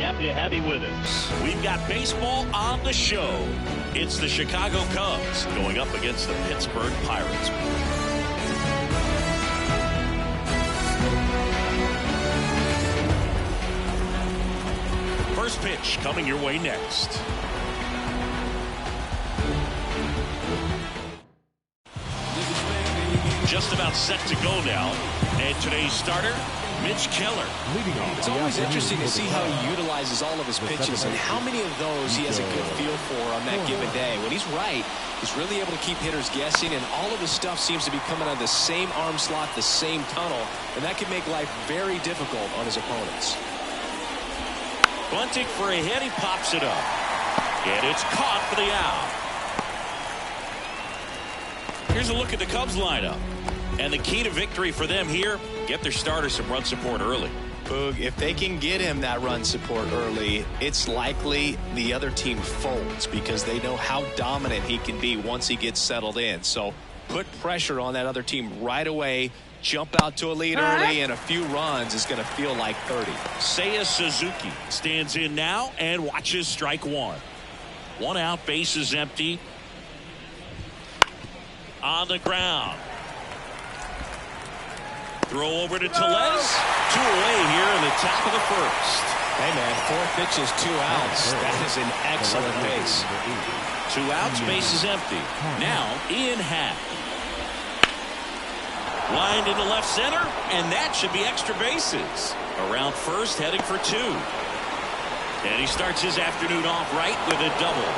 happy to have you with us. We've got baseball on the show. It's the Chicago Cubs going up against the Pittsburgh Pirates. First pitch coming your way next. Just about set to go now. And today's starter, Mitch Keller. It's always interesting to see how he utilizes all of his pitches and how many of those he has a good feel for on that given day. When he's right, he's really able to keep hitters guessing, and all of his stuff seems to be coming out of the same arm slot, the same tunnel, and that can make life very difficult on his opponents. Bunting for a hit, he pops it up. And it's caught for the out. Here's a look at the Cubs lineup. And the key to victory for them here, get their starter some run support early. Boog, if they can get him that run support early, it's likely the other team folds because they know how dominant he can be once he gets settled in. So put pressure on that other team right away. Jump out to a lead early, and a few runs is going to feel like 30. Seiya Suzuki stands in now and watches strike one. One out, bases empty. On the ground. Throw over to Tellez. Two away here in the top of the first. Hey, man, 4 pitches, 2 outs. That is an excellent pace. 2 outs, bases empty. Now, Ian Happ. Lined into left center, and that should be extra bases. Around first, heading for 2. And he starts his afternoon off right with a double.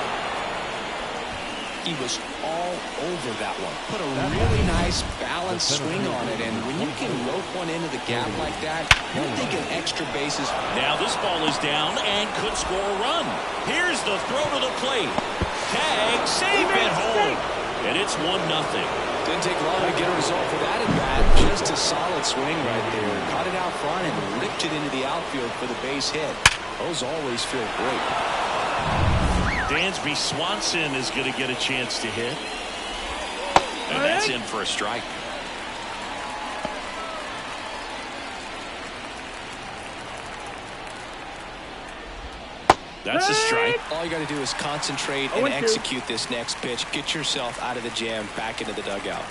He was all over that one. Put a really nice balanced swing on it, and when you can rope one into the gap like that, you're thinking extra bases. Now this ball is down and could score a run. Here's the throw to the plate. Tag, save it home. And it's 1-0. Didn't take long to get a result for that at bat. Just a solid swing right there. Caught it out front and ripped it into the outfield for the base hit. Those always feel great. Dansby Swanson is going to get a chance to hit. And that's in for a strike. That's a strike. All you got to do is concentrate and execute this next pitch. Get yourself out of the jam, back into the dugout.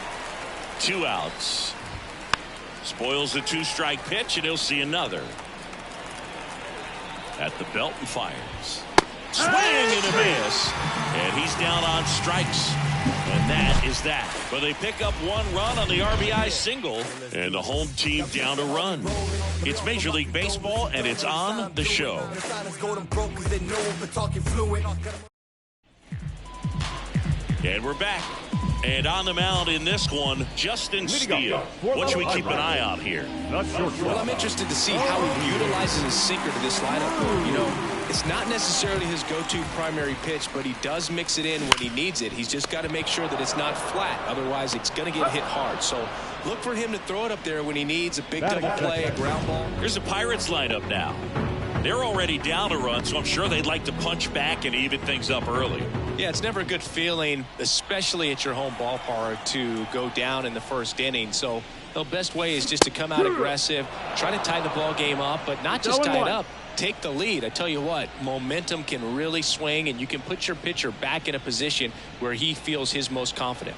2 outs. Spoils the 2-strike pitch, and he'll see another. At the belt and fires. Swing and a miss. And he's down on strikes. And that is that. But they pick up 1 run on the RBI single. And the home team down a run. It's Major League Baseball, and it's on the show. And we're back. And on the mound in this one, Justin Steele. What should we keep an eye on here? Well, I'm interested to see how he utilizes his sinker to this lineup. You know, it's not necessarily his go-to primary pitch, but he does mix it in when he needs it. He's just got to make sure that it's not flat. Otherwise, it's going to get hit hard. So look for him to throw it up there when he needs a big double play, a ground ball. Here's the Pirates lineup now. They're already down a run, so I'm sure they'd like to punch back and even things up early. Yeah, it's never a good feeling, especially at your home ballpark, to go down in the first inning. So the best way is just to come out aggressive, try to tie the ball game up, but not just tie it up. Take the lead. I tell you what, momentum can really swing, and you can put your pitcher back in a position where he feels his most confident.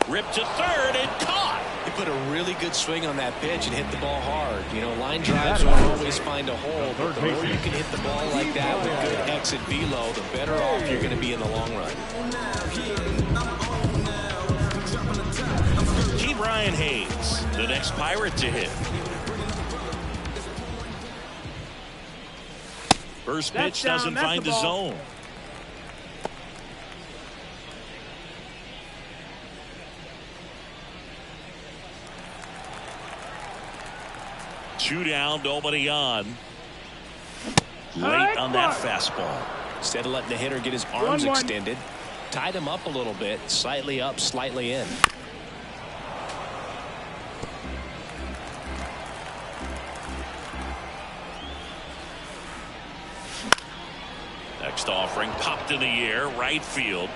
Ripped to third and caught. He put a really good swing on that pitch and hit the ball hard. You know, line drives don't always find a hole, but the more you can hit the ball like that with good exit velo, the better off you're going to be in the long run. Ke'Bryan Hayes, the next Pirate to hit. First pitch doesn't find the zone. Two down, nobody on. Late on that fastball. Instead of letting the hitter get his arms extended, tied him up a little bit, slightly up, slightly in. Next offering popped in the air, right field.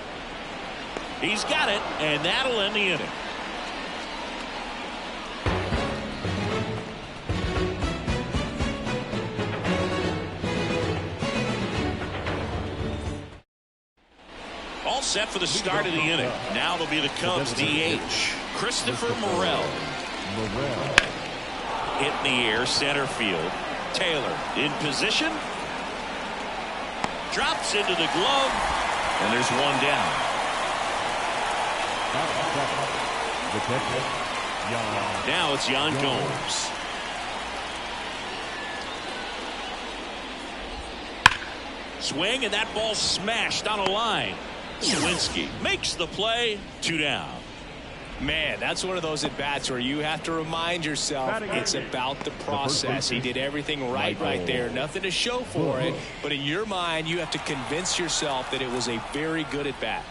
He's got it, and that'll end the inning. all set for the start of the inning. Now it'll be the Cubs DH, Christopher Morel. Hit in the air, center field. Taylor in position. Drops into the glove. And there's one down. Now it's Yan Gomes. Swing, and that ball smashed on a line. Suwinski makes the play. 2 down. Man, that's one of those at-bats where you have to remind yourself it's about the process. He did everything right there. Nothing to show for it. But in your mind, you have to convince yourself that it was a very good at-bat.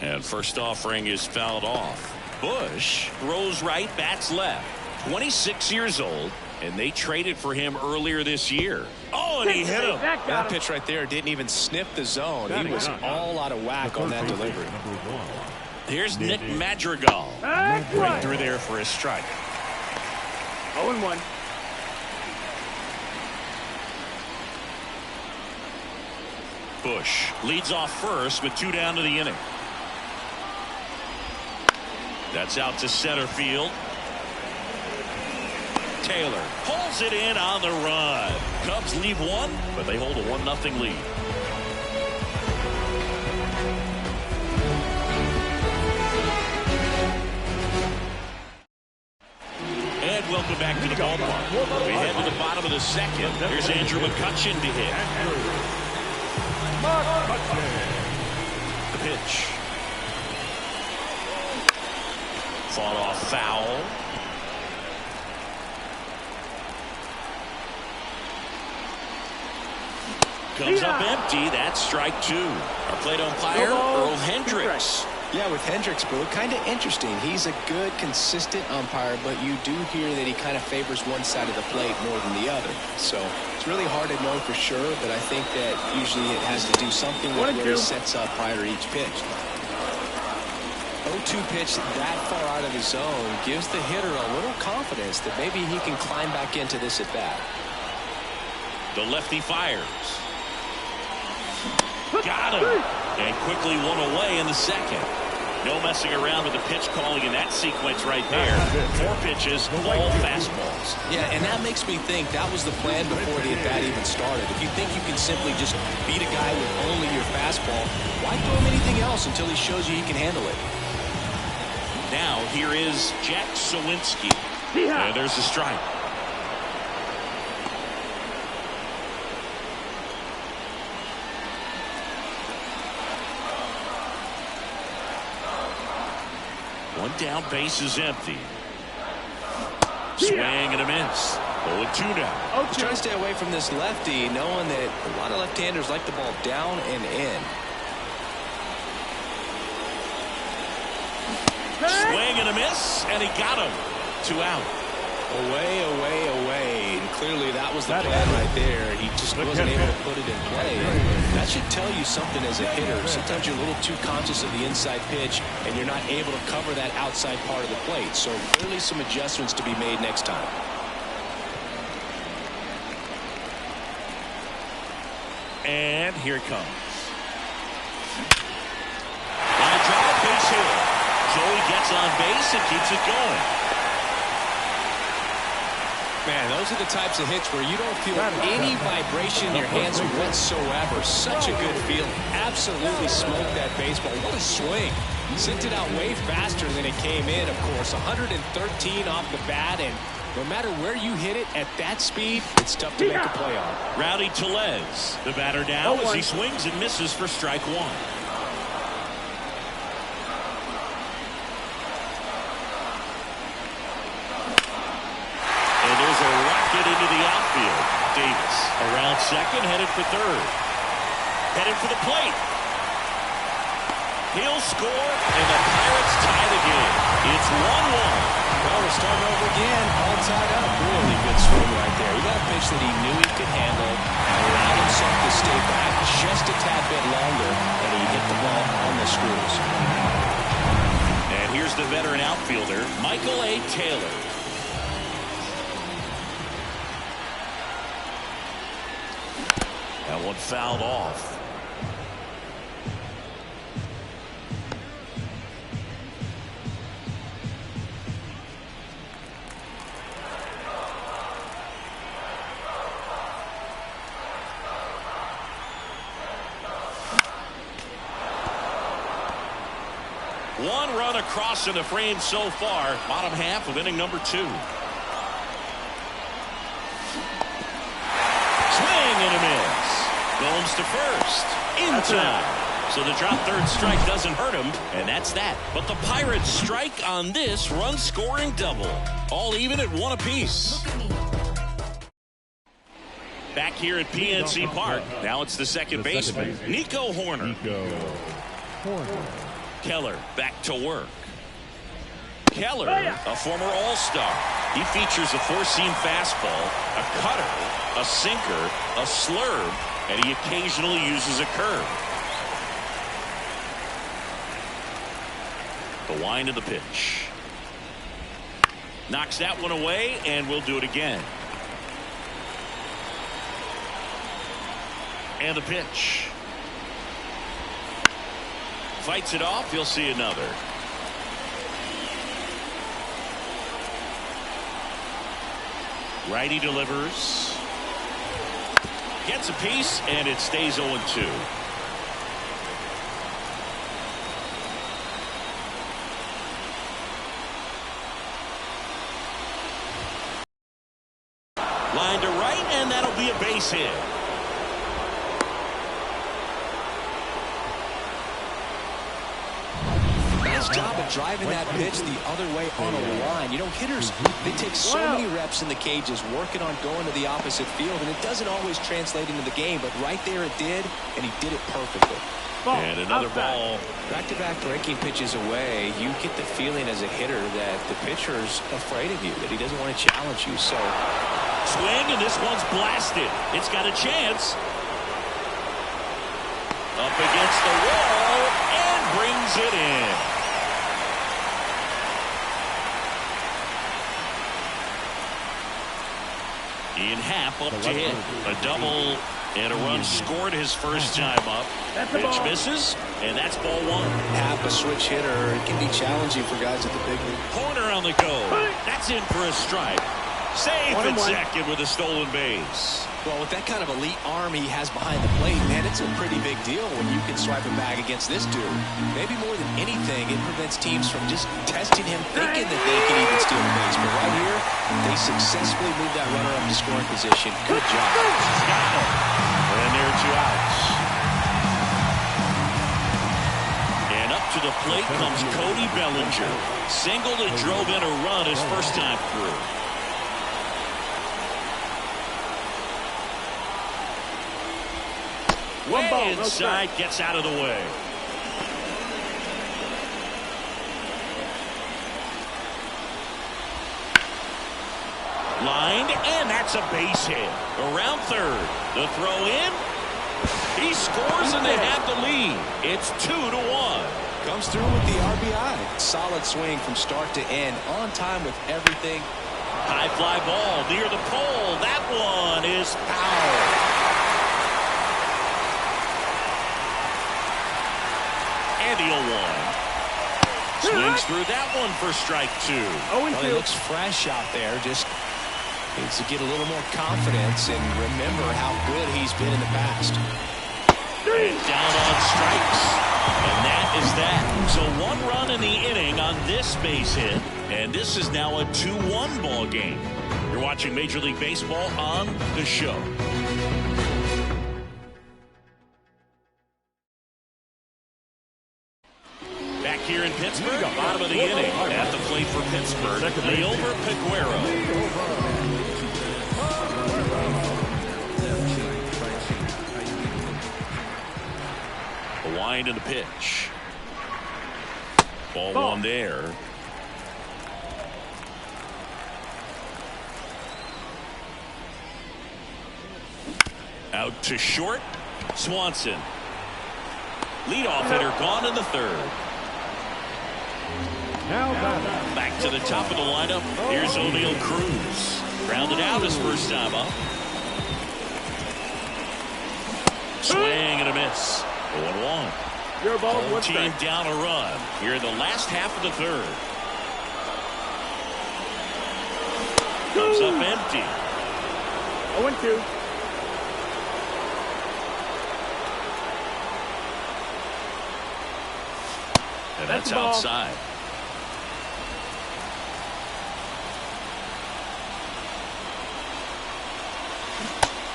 And first offering is fouled off. Bush throws right, bats left. 26 years old, and they traded for him earlier this year. Oh, and he hit him. That pitch right there didn't even sniff the zone. He was all out of whack on that delivery. Here's Nick Madrigal. Breakthrough there for his strike. 0-1. Bush leads off first with 2 down to the inning. That's out to center field. Taylor pulls it in on the run. Cubs leave 1, but they hold a 1-0 lead. And welcome back to the ballpark. We head to the bottom of the second. Here's Andrew McCutchen to hit. The pitch. Fought off foul. Comes up empty. That's strike 2. Our plate umpire, Earl Hendricks. Yeah, with Hendricks, Boo, kind of interesting. He's a good, consistent umpire, but you do hear that he kind of favors one side of the plate more than the other. So it's really hard to know for sure, but I think that usually it has to do something with where he sets up prior to each pitch. 0-2 pitch that far out of his zone gives the hitter a little confidence that maybe he can climb back into this at bat. The lefty fires. Got him. And quickly 1 away in the second. No messing around with the pitch calling in that sequence right there. 4 pitches, all fastballs. Yeah, and that makes me think that was the plan before the at-bat even started. If you think you can simply just beat a guy with only your fastball, why throw him anything else until he shows you he can handle it? Now here is Jack Suwinski. And there's the strike. One down, base is empty. Swing and a miss. 0-2 now. He's trying to stay away from this lefty, knowing that a lot of left-handers like the ball down and in. Swing and a miss, and he got him. 2 out. Away, away, away. And clearly that was the plan right there. He just wasn't able to put it in play. That should tell you something as a hitter. Sometimes you're a little too conscious of the inside pitch, and you're not able to cover that outside part of the plate. So clearly some adjustments to be made next time. And here it comes. Line drive, base hit. Joey gets on base and keeps it going. Man, those are the types of hits where you don't feel any vibration in your hands whatsoever. Such a good feeling. Absolutely smoked that baseball. What a swing. Sent it out way faster than it came in, of course. 113 off the bat, and no matter where you hit it at that speed, it's tough to make a play on. Rowdy Tellez, the batter now as he swings and misses for strike 1. Into the outfield. Davis around second, headed for third. Headed for the plate. He'll score, and the Pirates tie the game. It's 1-1. Well, we're starting over again, all tied up. Really good swing right there. He got a pitch that he knew he could handle, allowed himself to stay back just a tad bit longer, and he hit the ball on the screws. And here's the veteran outfielder, Michael A. Taylor. That one fouled off. one run across in the frame so far. Bottom half of inning number 2. Swing and a miss. Gomes to first. In time. So the drop third strike doesn't hurt him, and that's that. But the Pirates strike on this run-scoring double. All even at 1 apiece. Back here at PNC Park, now it's the second baseman, Nico Hoerner. Keller back to work. Keller, a former All-Star. He features a four-seam fastball, a cutter, a sinker, a slurve, and he occasionally uses a curve. The wind of the pitch. Knocks that one away, and we'll do it again. And the pitch. Fights it off. You'll see another. Righty delivers. Gets a piece, and it stays 0-2. Line to right, and that'll be a base hit. Nice job of driving that pitch the other way on a line. You know, hitters, they take so many reps in the cages working on going to the opposite field, and it doesn't always translate into the game, but right there it did, and he did it perfectly. And another ball. Back-to-back breaking pitches away, you get the feeling as a hitter that the pitcher's afraid of you, that he doesn't want to challenge you. So swing, and this one's blasted. It's got a chance. Up against the wall, and brings it in. Ian Happ up to hit. A double and a run scored his first time up. Pitch misses, and that's ball 1. Happ, a switch hitter, it can be challenging for guys at the big league. Corner on the go. That's in for a strike. Safe at second with a stolen base. Well, with that kind of elite arm he has behind the plate, man, it's a pretty big deal when you can swipe a bag against this dude. Maybe more than anything, it prevents teams from just testing him, thinking that they can even steal the base. But right here, they successfully moved that runner up to scoring position. Good job. Got it. And there are 2 outs. And up to the plate comes Cody Bellinger. Single that drove in a run his first time through. Way inside, gets out of the way. Lined, and that's a base hit. Around third. The throw in. He scores, and they have the lead. It's 2-1. Comes through with the RBI. Solid swing from start to end. On time with everything. High fly ball near the pole. That one is foul. And he'll one. Swings through that one for strike 2. Well, he looks fresh out there. Just needs to get a little more confidence and remember how good he's been in the past. And down on strikes. And that is that. So 1 run in the inning on this base hit. And this is now a 2-1 ball game. You're watching Major League Baseball on The Show. Back here in Pittsburgh, bottom of the inning. At the plate for Pittsburgh, Liover Peguero. The wind and the pitch. Ball 1 there. Out to short. Swanson. Leadoff hitter gone in the third. Back to the top of the lineup. Here's O'Neal Cruz. Grounded out his first time up. Swing and a miss. 1-1. Your ball. Home team down a run here in the last half of the third. Comes up empty. 0-2. And That's outside.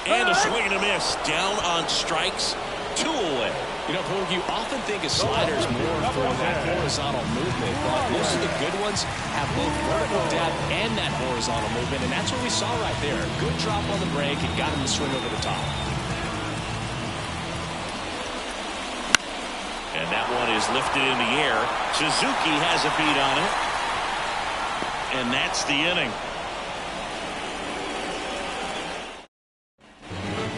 And a swing and a miss. Down on strikes. 2 away. You know, Boog, you often think of sliders more for that horizontal movement, but most of the good ones have both vertical depth and that horizontal movement, and that's what we saw right there. Good drop on the break and got him to swing over the top. And that one is lifted in the air. Suzuki has a beat on it. And that's the inning.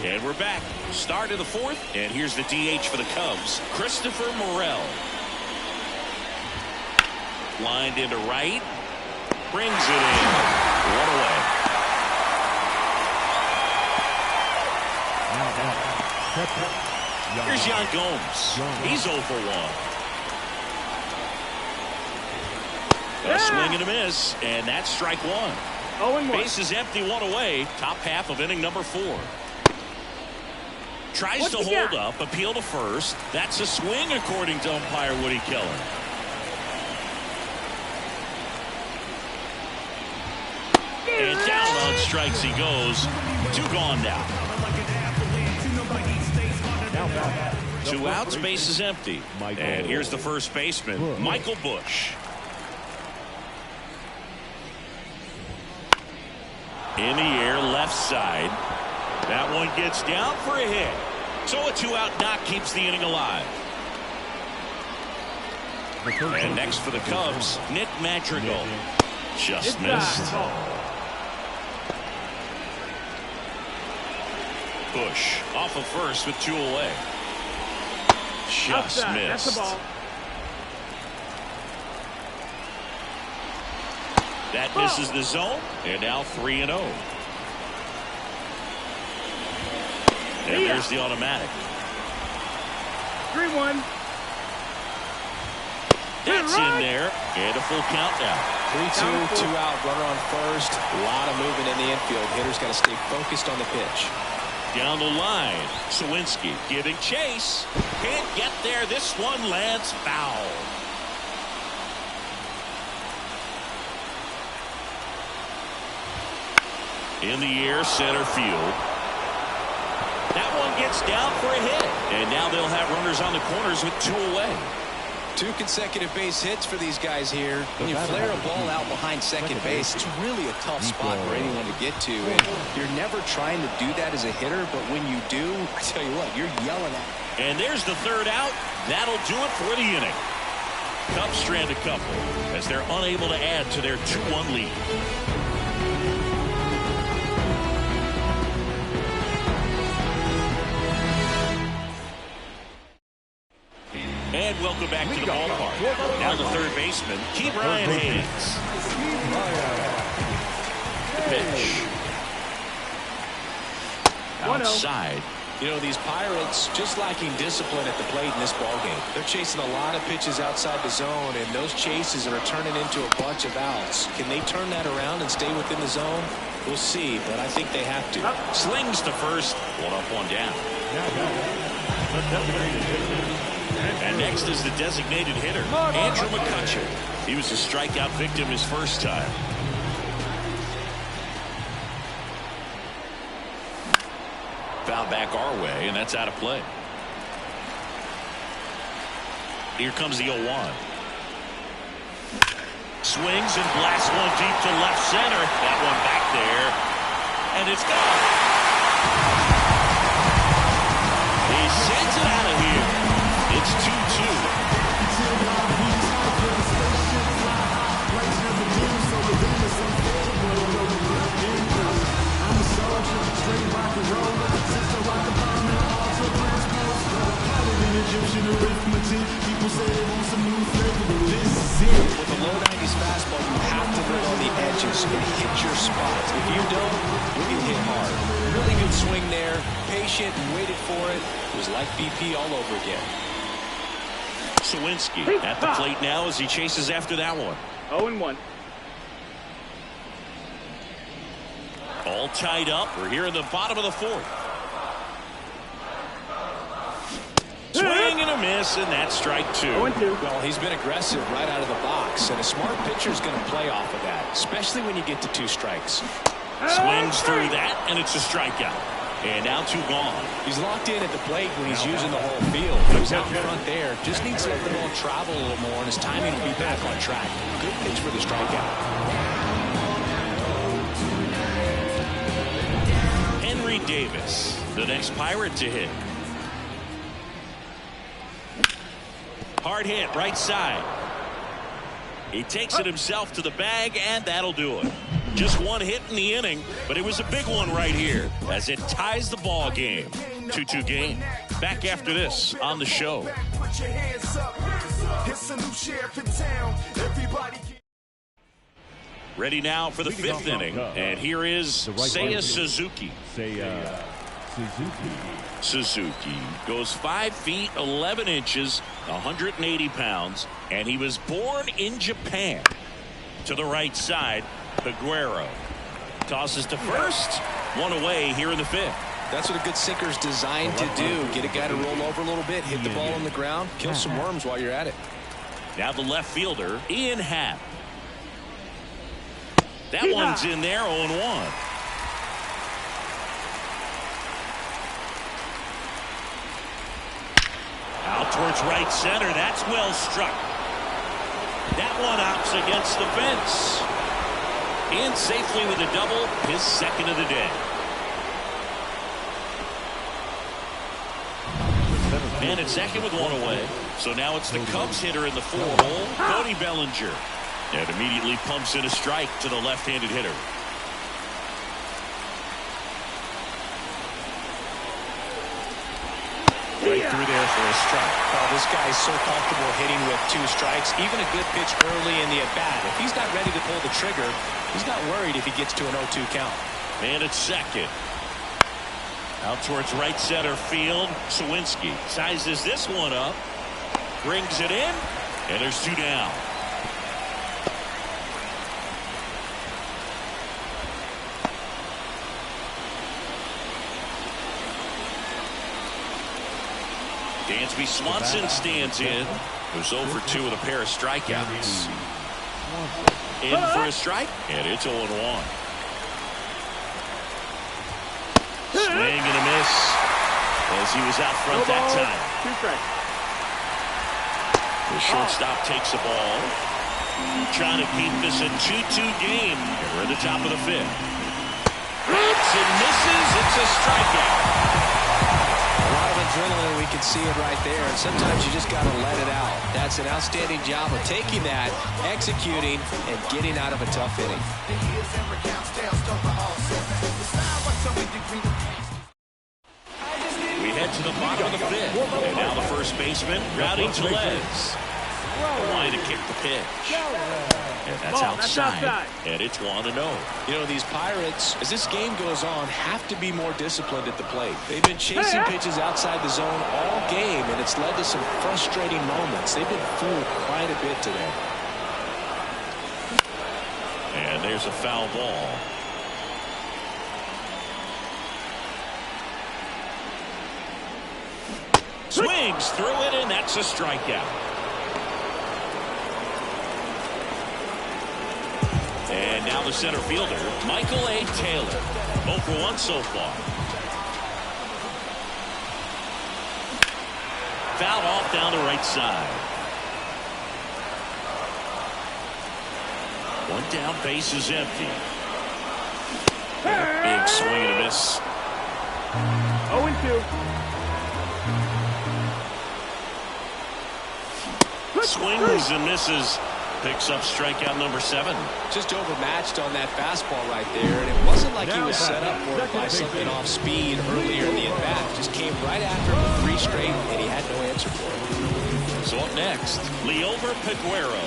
And we're back. Start of the 4th. And here's the DH for the Cubs, Christopher Morel. Lined into right. Brings it in. 1 away. Here's Yan Gomes. He's 0 for 1. A swing and a miss. And that's strike 1. 0-1. Base is empty, 1 away. Top half of inning number 4. Tries to hold up, appeal to first. That's a swing according to umpire Woody Keller. And down on strikes he goes. 2 gone now. 2 outs, base is empty. And here's the first baseman, Michael Busch. In the air, left side. That one gets down for a hit. So a 2-out knock keeps the inning alive. And next for the Cubs, Nick Madrigal. Just missed. Busch off of first with 2 away. Just missed. That's the ball. That misses the zone. And now 3-0. And there's the automatic. 3-1. That's in there. And a full count now. 3-2, 2 out, runner on first. A lot of movement in the infield. Hitters got to stay focused on the pitch. Down the line. Sawinski giving chase. Can't get there. This one lands foul. In the air, center field. That one gets down for a hit. And now they'll have runners on the corners with 2 away. 2 consecutive base hits for these guys here. When you flare a ball out behind second base, it's really a tough spot for anyone to get to. And you're never trying to do that as a hitter, but when you do, I tell you what, you're yelling at it. And there's the 3rd out. That'll do it for the inning. Cubs strand a couple as they're unable to add to their 2-1 lead. And welcome back to the ballpark. Now the third baseman, Ke'Bryan Hayes. The pitch. Outside. You know, these Pirates just lacking discipline at the plate in this ballgame. They're chasing a lot of pitches outside the zone, and those chases are turning into a bunch of outs. Can they turn that around and stay within the zone? We'll see, but I think they have to. Slings to first. 1 up, 1 down. And next is the designated hitter, Andrew McCutchen. He was a strikeout victim his first time. Foul back our way, and that's out of play. Here comes the 0-1. Swings and blasts one deep to left center. That one back there. And it's gone. He sends it out of here. It's 2-2. With a low 90s fastball, you have to live on the edges and hit your spots. If you don't, you get hit hard. Really good swing there. Patient and waited for it. It was like BP all over again. Sawinski at the plate now as he chases after that one. 0-1. All tied up. We're here in the bottom of the 4th. Swing and a miss, and that's strike 2. 0-2. Well, he's been aggressive right out of the box, and a smart pitcher is going to play off of that, especially when you get to 2 strikes. Swings through that, and it's a strikeout. And now 2 gone. He's locked in at the plate when he's using the whole field. He's out in front there. Just needs to let the ball travel a little more, and his timing will be back on track. Good pitch for the strikeout. Henry Davis, the next Pirate to hit. Hard hit, right side. He takes it himself to the bag, and that'll do it. Just 1 hit in the inning, but it was a big one right here as it ties the ball game. 2-2 game. Back after this on the show. Ready now for the 5th inning, and here is Seiya Suzuki. Suzuki goes 5 feet 11 inches, 180 pounds, and he was born in Japan. To the right side, Peguero tosses to first. 1 away here in the 5th. That's what a good sinker's designed to do. Get a guy to roll over a little bit, hit the ball on the ground, kill some worms while you're at it. Now the left fielder, Ian Happ. That one's in there, 0-1. Out towards right center. That's well struck. That one opts against the fence. In safely with a double, his 2nd of the day. And at second with 1 away. So now it's the Cubs hitter in the 4-hole, Cody Bellinger. And immediately pumps in a strike to the left-handed hitter. Right through there for a strike. Oh, this guy's so comfortable hitting with 2 strikes. Even a good pitch early in the at-bat. If he's not ready to pull the trigger, he's not worried if he gets to an 0-2 count. And it's second. Out towards right center field. Sawinski sizes this one up. Brings it in. And there's 2 down. Dansby Swanson stands in. Who's 0 for 2 with a pair of strikeouts. In for a strike, and it's 0-1. Swing and a miss as he was out front that time. 2 strikes. The shortstop takes the ball. Trying to keep this a 2-2 game. We're at the top of the 5th. Hits and misses. It's a strikeout. A lot of adrenaline, we can see it right there, and sometimes you just got to let it out. That's an outstanding job of taking that, executing, and getting out of a tough inning. We head to the bottom of the 5th, and now the first baseman, Rowdy Tellez. The line to kick the pitch. And that's outside. And it's 1-0. You know, these Pirates, as this game goes on, have to be more disciplined at the plate. They've been chasing pitches outside the zone all game, and it's led to some frustrating moments. They've been fooled quite a bit today. And there's a foul ball. Swings through it, and that's a strikeout. And now the center fielder, Michael A. Taylor. 0 for 1 so far. Fouled off down the right side. 1 down, base is empty. Big swing and a miss. 0-2. Swings and misses. Picks up strikeout number 7. Just overmatched on that fastball right there, and it wasn't like he was set up for it by something off speed earlier in the at-bat. Just came right after him with 3 straight, and he had no answer for it. So up next, Liover Peguero.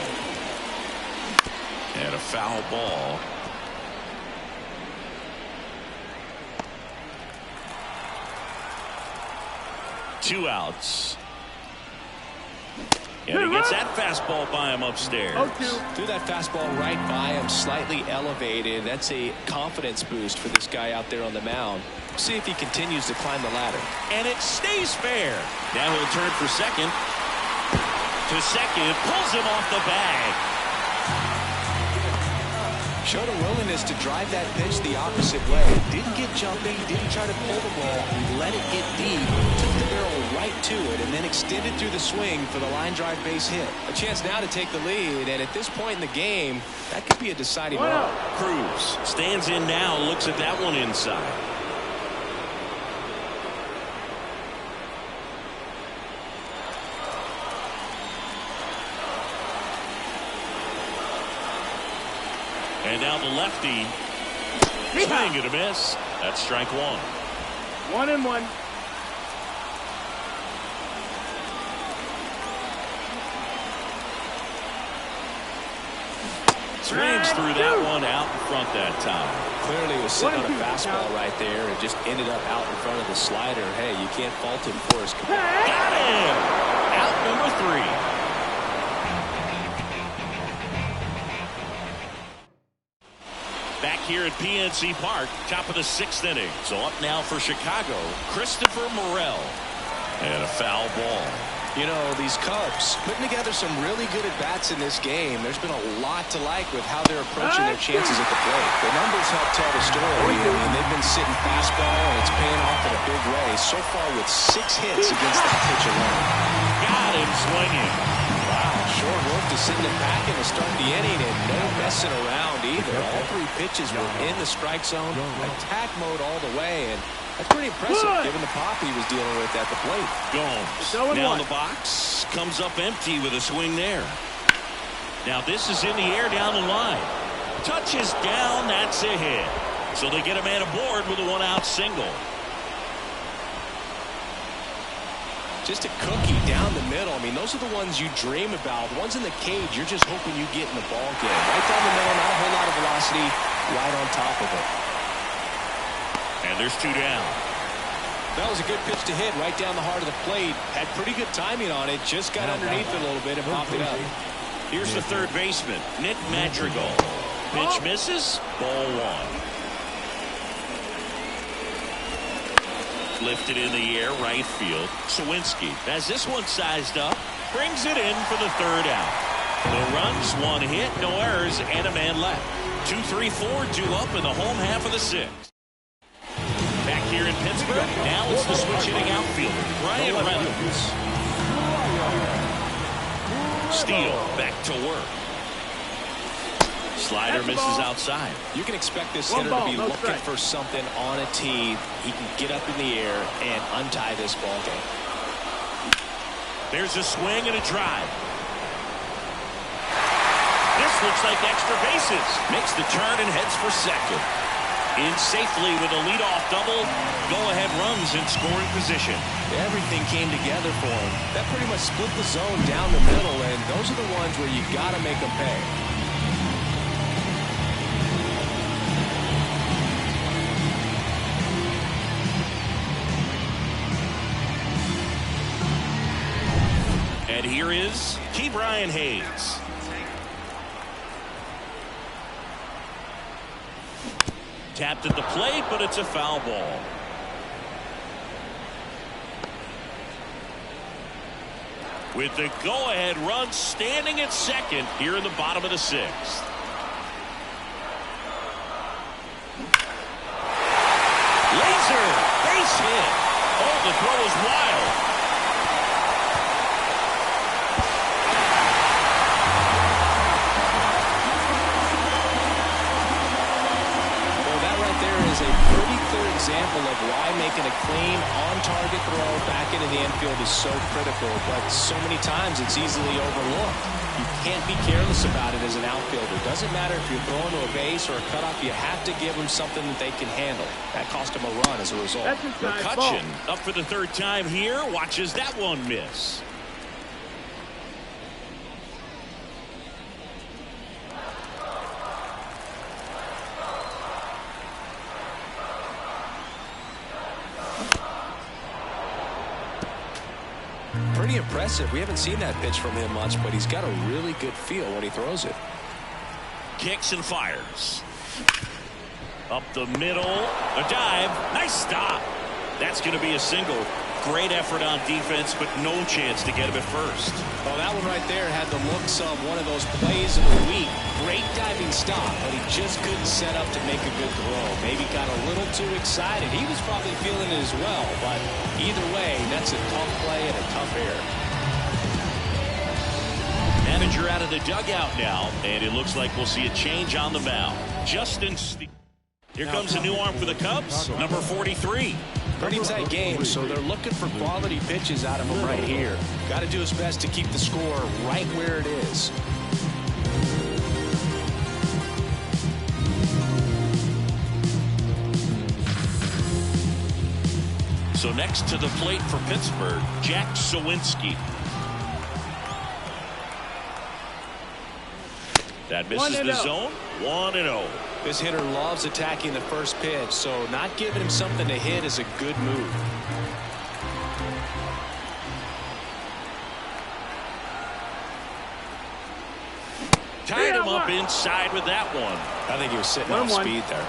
And a foul ball. Two outs. And he gets that fastball by him upstairs. 0-2. Threw that fastball right by him, slightly elevated. That's a confidence boost for this guy out there on the mound. See if he continues to climb the ladder. And it stays fair. Now he'll turn for second. To second, pulls him off the bag. Showed a willingness to drive that pitch the opposite way. Didn't get jumpy, didn't try to pull the ball. He let it get deep, took the barrel right to it, and then extended through the swing for the line drive base hit. A chance now to take the lead, and at this point in the game, that could be a deciding run. Cruz stands in now, looks at that one inside. And now the lefty. Swing and a miss. That's strike one. 1-1. Swings through that one out in front that time. Clearly was sitting on a fastball right there and just ended up out in front of the slider. Hey, you can't fault him for his command. Got him! Out number 3. Back here at PNC Park, top of the 6th inning. So up now for Chicago, Christopher Morel. And a foul ball. You know, these Cubs putting together some really good at-bats in this game. There's been a lot to like with how they're approaching their chances at the plate. The numbers help tell the story. I mean, they've been sitting fastball, and it's paying off in a big way. So far with 6 hits against that pitch alone. Got him swinging. Wow, short work to send it back in to start the inning, and no messing around either. All 3 pitches were in the strike zone, attack mode all the way, and that's pretty impressive given the pop he was dealing with at the plate. Gomes now in the box, comes up empty with a swing there. Now this is in the air down the line. Touches down, that's a hit. So they get a man aboard with a 1-out single. Just a cookie down the middle. I mean, those are the ones you dream about. The ones in the cage, you're just hoping you get in the ball game. Right down the middle, not a whole lot of velocity, right on top of it. And there's 2 down. That was a good pitch to hit right down the heart of the plate. Had pretty good timing on it. Just got underneath it a little bit and popped it up. Here's the third baseman, Nick Madrigal. Pitch misses, ball 1. Lifted in the air, right field. Sawinski has this one sized up, brings it in for the 3rd out. No runs, 1 hit, no errors, and a man left. 2, 3, 4, 2 up in the home half of the 6th. Back here in Pittsburgh, now it's the switch hitting outfielder, Brian Reynolds. Steele back to work. Slider misses outside. You can expect this hitter to be looking for something on a tee. He can get up in the air and untie this ball game. There's a swing and a drive. This looks like extra bases. Makes the turn and heads for second. In safely with a leadoff double. Go-ahead runs in scoring position. Everything came together for him. That pretty much split the zone down the middle, and those are the ones where you got to make them pay. And here is Ke'Bryan Hayes. Tapped at the plate, but it's a foul ball. With the go-ahead run standing at second here in the bottom of the 6th. Laser base hit. Oh, the throw is wild. Is a pretty clear example of why making a clean on-target throw back into the infield is so critical, but so many times it's easily overlooked. You can't be careless about it as an outfielder. Doesn't matter if you're throwing to a base or a cutoff, you have to give them something that they can handle. That cost them a run as a result. McCutchen up for the 3rd time here, watches that one miss. pretty impressive. We haven't seen that pitch from him much, but he's got a really good feel when he throws it. Kicks and fires. Up the middle. A dive. Nice stop. That's going to be a single. Great effort on defense, but no chance to get him at first. Well, that one right there had the looks of one of those plays of the week. Great diving stop, but he just couldn't set up to make a good throw. Maybe got a little too excited. He was probably feeling it as well, but either way, that's a tough play and a tough error. Manager out of the dugout now, and it looks like we'll see a change on the mound. Justin Steele. Here comes a new arm for the Cubs, number 43. Pretty tight game, so they're looking for quality pitches out of him right here. Got to do his best to keep the score right where it is. So next to the plate for Pittsburgh, Jack Suwinski. That misses the zone. 1-0. This hitter loves attacking the first pitch, so not giving him something to hit is a good move. Tied him up inside with that one. I think he was sitting off speed there.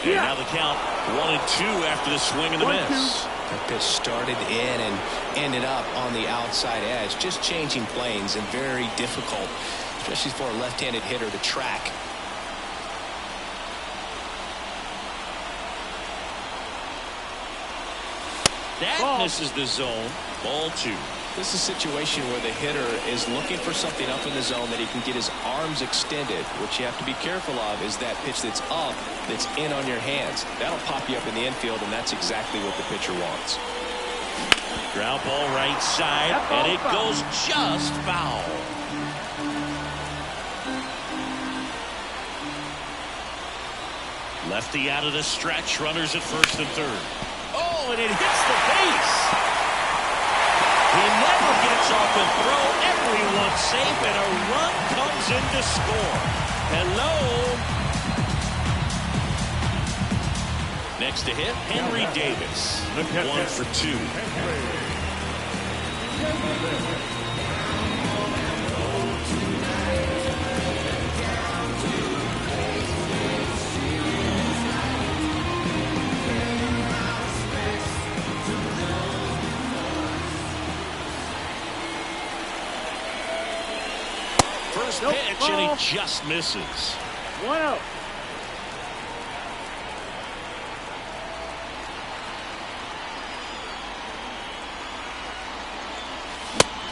And now the count 1-2 after the swing and the miss. That pitch started in and ended up on the outside edge. Just changing planes and very difficult, especially for a left-handed hitter to track. That misses the zone. Ball 2. This is a situation where the hitter is looking for something up in the zone that he can get his arms extended. What you have to be careful of is that pitch that's up, that's in on your hands. That'll pop you up in the infield, and that's exactly what the pitcher wants. Ground ball right side, and it goes just foul. Lefty out of the stretch, runners at first and third. Oh, and it hits the base. He never gets off the throw. Everyone's safe, and a run comes in to score. Hello. Next to hit, Henry Davis. 1 for 2. First pitch, and he just misses. 1-0.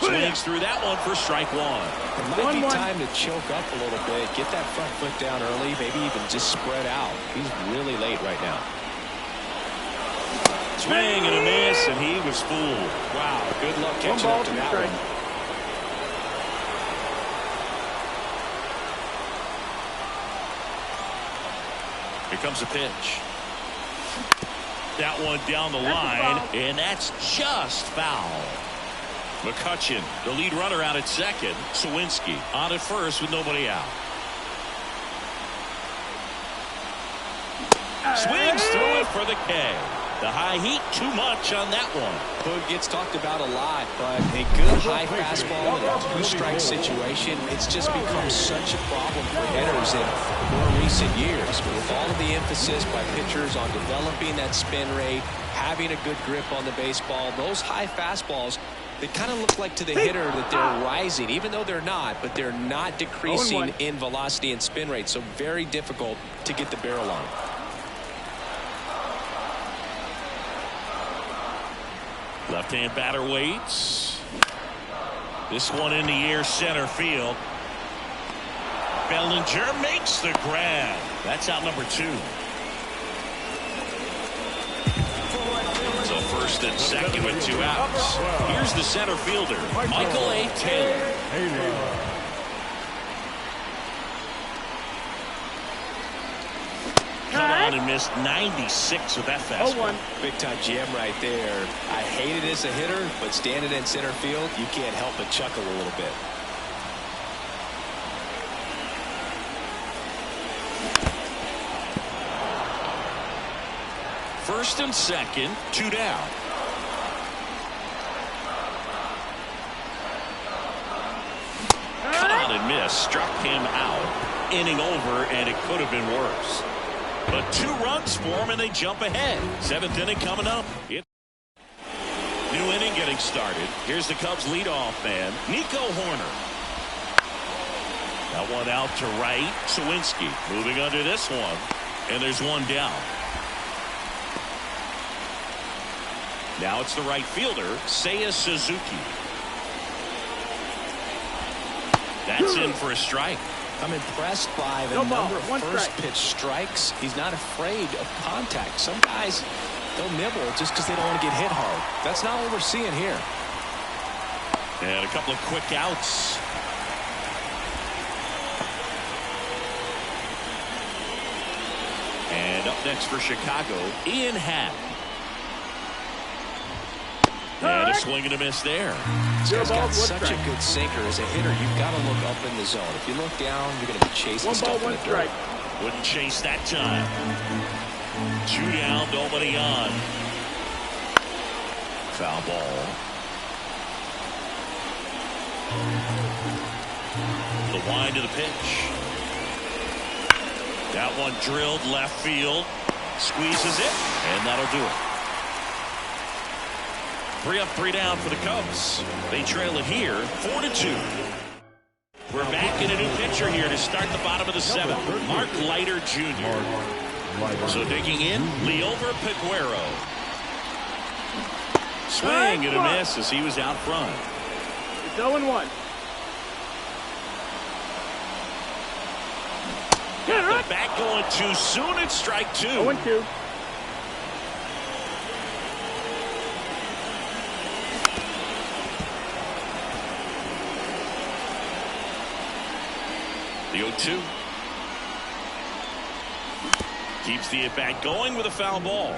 Swings through that one for strike 1. It might be time to choke up a little bit, get that front foot down early, maybe even just spread out. He's really late right now. Swing and a miss, and he was fooled. Wow, good luck catching up to that one. Here comes a pitch. That one down the line, and that's just foul. McCutchen, the lead runner, out at second. Suwinski on at first with nobody out. Swings through it for the K. The high heat, too much on that one. Hood gets talked about a lot, but a good high fastball in a two-strike situation, it's just become such a problem for hitters in more recent years. With all of the emphasis by pitchers on developing that spin rate, having a good grip on the baseball, those high fastballs, they kind of look like to the hitter that they're rising, even though they're not, but they're not decreasing in velocity and spin rate, so very difficult to get the barrel on. Left-hand batter waits. This one in the air, center field. Bellinger makes the grab. That's out number 2. So first and second with 2 outs. Here's the center fielder, Michael A. Taylor. Cut on and missed 96 with that fastball. Big time jam right there. I hate it as a hitter, but standing in center field, you can't help but chuckle a little bit. First and second, 2 down. Caught and missed, struck him out. Inning over, and it could have been worse. But 2 runs for him, and they jump ahead. 7th inning coming up. New inning getting started. Here's the Cubs leadoff man, Nico Hoerner. That one out to right. Sawinski moving under this one. And there's 1 down. Now it's the right fielder, Seiya Suzuki. That's in for a strike. I'm impressed by the number of first pitch strikes. He's not afraid of contact. Some guys, they'll nibble just because they don't want to get hit hard. That's not what we're seeing here. And a couple of quick outs. And up next for Chicago, Ian Happ. And a swing and a miss there. He's got such a good sinker. As a hitter, you've got to look up in the zone. If you look down, you're going to be chasing stuff in the dirt. Wouldn't chase that time. 2 down, nobody on. Foul ball. The wind to the pitch. That one drilled left field. Squeezes it, and that'll do it. 3 up, 3 down for the Cubs. They trail it here, 4-2. We're back in a new pitcher here to start the bottom of the 7th. Mark Leiter Jr. So digging in, Liover Peguero. Swing and a miss as he was out front. It's 0-1. Got the bat going too soon. It's strike 2. 0-2. The 0-2. Keeps the at-bat going with a foul ball.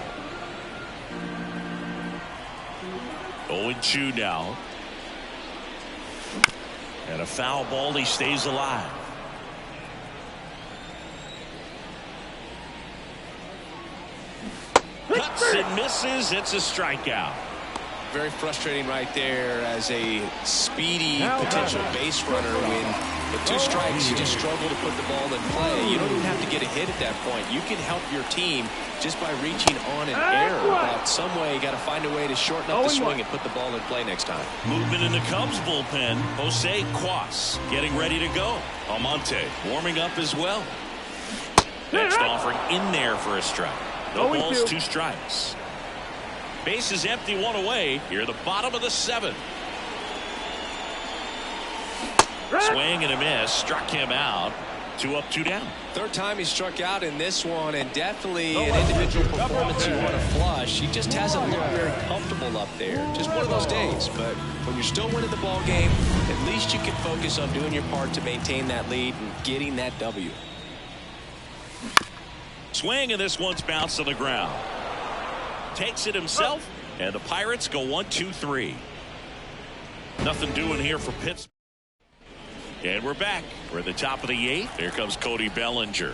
0-2 now. And a foul ball. He stays alive. Cuts and misses. It's a strikeout. Very frustrating right there as a speedy potential base runner. When with 2 strikes, you just struggle to put the ball in play. You don't even have to get a hit at that point. You can help your team just by reaching on an error. But some way, you got to find a way to shorten up the swing and put the ball in play next time. Movement in the Cubs bullpen. Jose Cuas getting ready to go. Almonte warming up as well. Next offering in there for a strike. No balls, 2 strikes. Base is empty, 1 away. Here at the bottom of the 7th. Swing and a miss. Struck him out. 2 up, 2 down. 3rd time he struck out in this one, and definitely an individual performance you want to flush. He just hasn't looked very comfortable up there. Just one of those days. But when you're still winning the ball game, at least you can focus on doing your part to maintain that lead and getting that W. Swing, and this one's bounced on the ground. Takes it himself, and the Pirates go 1-2-3. Nothing doing here for Pittsburgh. And we're back. We're at the top of the 8th. Here comes Cody Bellinger.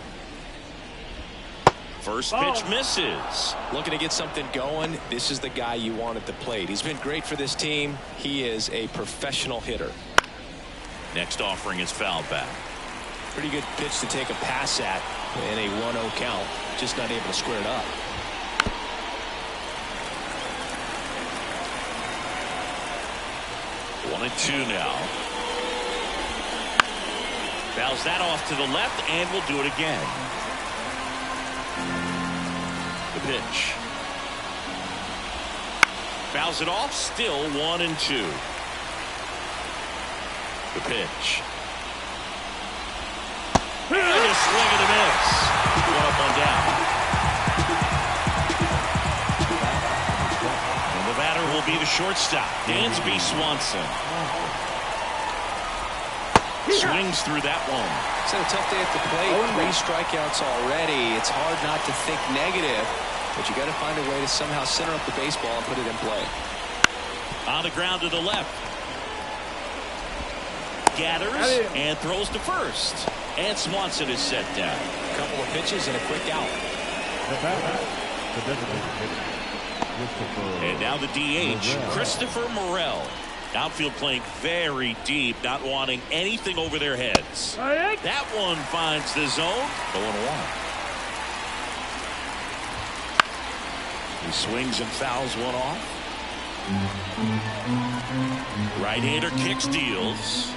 First pitch misses. Looking to get something going. This is the guy you want at the plate. He's been great for this team. He is a professional hitter. Next offering is fouled back. Pretty good pitch to take a pass at in a 1-0 count. Just not able to square it up. One and 2 now. Fouls that off to the left, and will do it again. The pitch. Fouls it off, still 1 and 2. The pitch. And a swing and a miss. 1 up, 1 down. And the batter will be the shortstop, Dansby Swanson. Swings through that one. It's had a tough day at the plate. 3 strikeouts already. It's hard not to think negative, but you got to find a way to somehow center up the baseball and put it in play. On the ground to the left. Gathers and throws to first. And Swanson is set down. A couple of pitches and a quick out. And now the DH, Christopher Morel. Outfield playing very deep, not wanting anything over their heads. That one finds the zone. 0-1. He swings and fouls one off. Right-hander kicks, deals.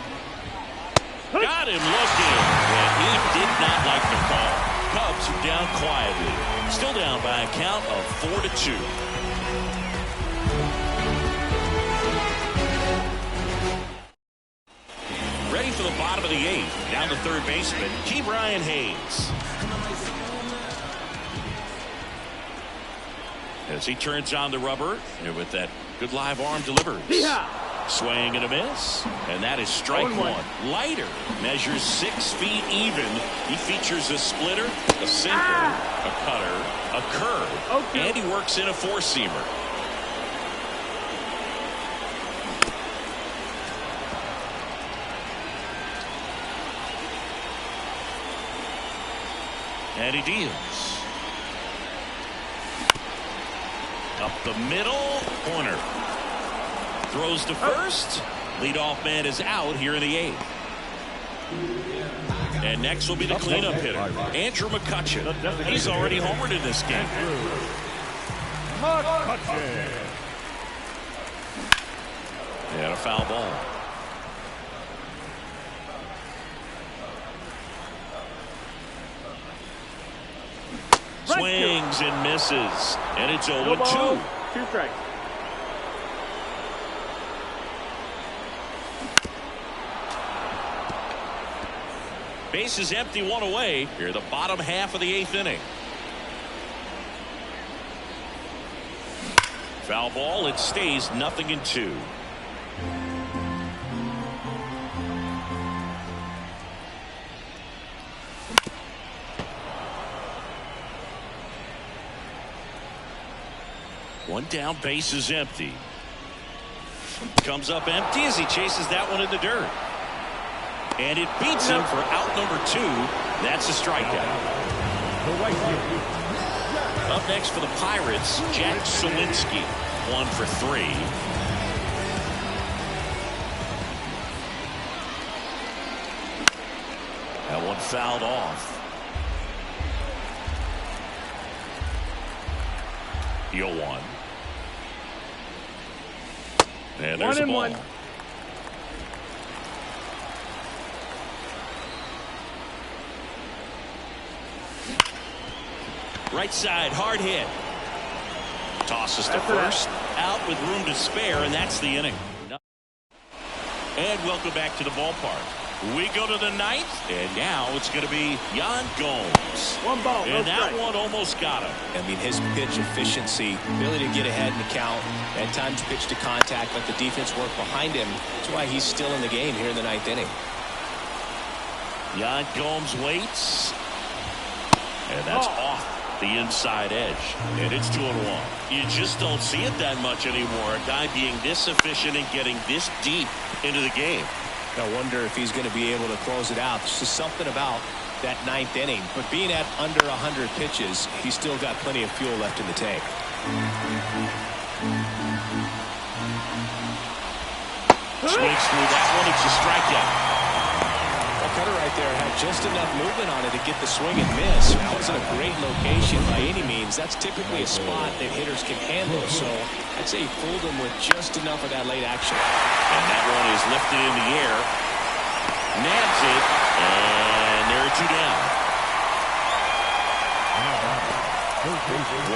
Got him looking, and he did not like the call. Cubs are down quietly. Still down by a count of 4-2. Ready for the bottom of the 8th. Down to third baseman, Ke'Bryan Hayes. As he turns on the rubber, and with that good live arm delivers. Swing and a miss. And that is strike 1. Leiter measures 6 feet even. He features a splitter, a sinker, a cutter, a curve, and he works in a 4-seamer. And he deals. Up the middle, corner. Throws to first. Leadoff man is out here in the 8th. And next will be the cleanup hitter, Andrew McCutchen. He's already homered in this game. And a foul ball. Swings and misses. And it's 0-2. 2 strikes. Base is empty, 1 away. Here, the bottom half of the 8th inning. Foul ball. It stays 0-2. One down, base is empty. Comes up empty as he chases that one in the dirt. And it beats him for out number 2. That's a strikeout. Up next for the Pirates, Jack Suwinski. 1 for 3. That one fouled off. 0-1. And there's a ball. 1-1. Right side, hard hit. Tosses to first. Out with room to spare, and that's the inning. And welcome back to the ballpark. We go to the 9th, and now it's going to be Yan Gomes. 1 ball, and that one almost got him. I mean, his pitch efficiency, ability to get ahead in the count, at times pitch to contact, let the defense work behind him. That's why he's still in the game here in the 9th inning. Yan Gomes waits, and that's off the inside edge, and it's 2-1. You just don't see it that much anymore. A guy being this efficient and getting this deep into the game. I wonder if he's going to be able to close it out. There's just something about that 9th inning, but being at under 100 pitches, he's still got plenty of fuel left in the tank. Swings through that one. It's a strikeout. Cutter right there had just enough movement on it to get the swing and miss. That wasn't a great location by any means. That's typically a spot that hitters can handle. So I'd say he fooled him with just enough of that late action. And that one is lifted in the air. Nabs it. And there are 2 down.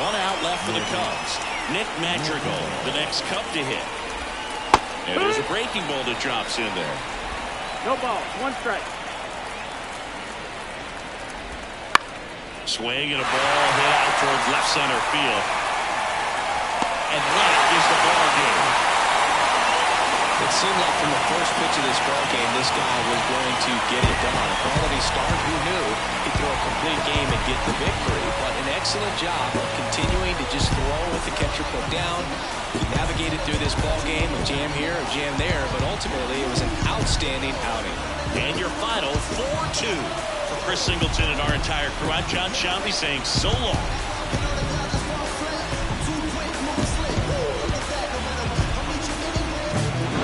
1 out left for the Cubs. Nick Madrigal, the next Cub to hit. And there's a breaking ball that drops in there. No ball. 1 strike. Swing and a ball hit out towards left center field. And that is the ball game. It seemed like from the first pitch of this ball game, this guy was going to get it done. A quality start, who knew he'd throw a complete game and get the victory. But an excellent job of continuing to just throw with the catcher put down. He navigated through this ball game, a jam here, a jam there, but ultimately it was an outstanding outing. And your final 4-2 for Chris Singleton and our entire crew. I'm John Shambi saying so long.